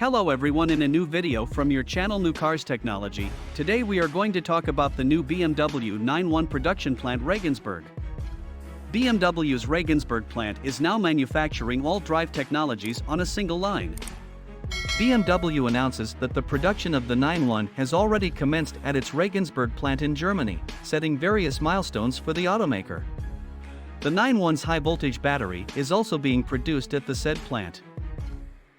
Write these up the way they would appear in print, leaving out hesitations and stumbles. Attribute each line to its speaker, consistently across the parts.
Speaker 1: Hello everyone, in a new video from your channel New Cars Technology. Today we are going to talk about the new BMW 9/1 production plant Regensburg. BMW's Regensburg plant is now manufacturing all drive technologies on a single line. BMW announces that the production of the 9/1 has already commenced at its Regensburg plant in Germany, setting various milestones for the automaker. The 9/1's high-voltage battery is also being produced at the said plant.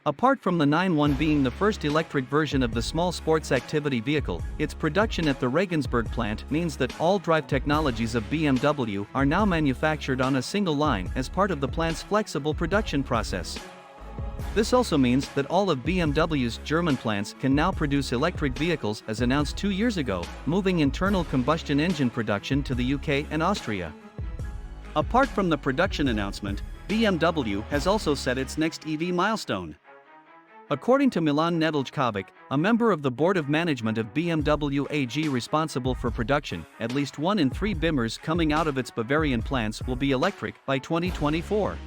Speaker 1: Apart from the 9/1 being the first electric version of the small sports activity vehicle, its production at the Regensburg plant means that all drive technologies of BMW are now manufactured on a single line as part of the plant's flexible production process. This also means that all of BMW's German plants can now produce electric vehicles as announced 2 years ago, moving internal combustion engine production to the UK and Austria. Apart from the production announcement, BMW has also set its next EV milestone. According to Milan, a member of the board of management of BMW AG responsible for production, at least 1 in 3 Bimmers coming out of its Bavarian plants will be electric by 2024.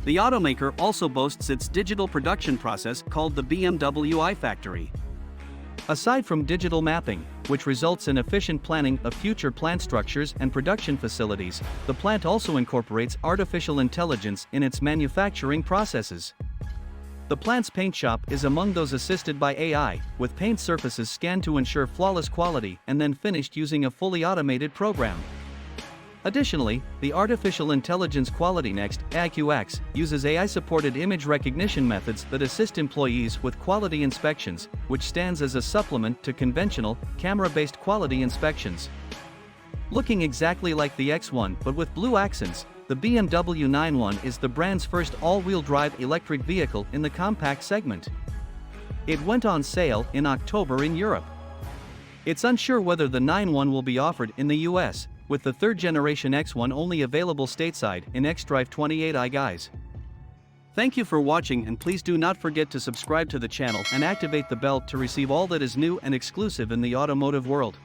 Speaker 1: The automaker also boasts its digital production process called the BMW iFactory. Aside from digital mapping, which results in efficient planning of future plant structures and production facilities, the plant also incorporates artificial intelligence in its manufacturing processes. The plant's paint shop is among those assisted by AI, with paint surfaces scanned to ensure flawless quality and then finished using a fully automated program. Additionally, the artificial intelligence Quality Next iX uses AI-supported image recognition methods that assist employees with quality inspections, which stands as a supplement to conventional, camera-based quality inspections. Looking exactly like the iX1 but with blue accents, the BMW 9/1 is the brand's first all-wheel drive electric vehicle in the compact segment. It went on sale in October in Europe. It's unsure whether the 9/1 will be offered in the US, with the third-generation X1 only available stateside in xDrive 28i guise. Thank you for watching, and please do not forget to subscribe to the channel and activate the bell to receive all that is new and exclusive in the automotive world.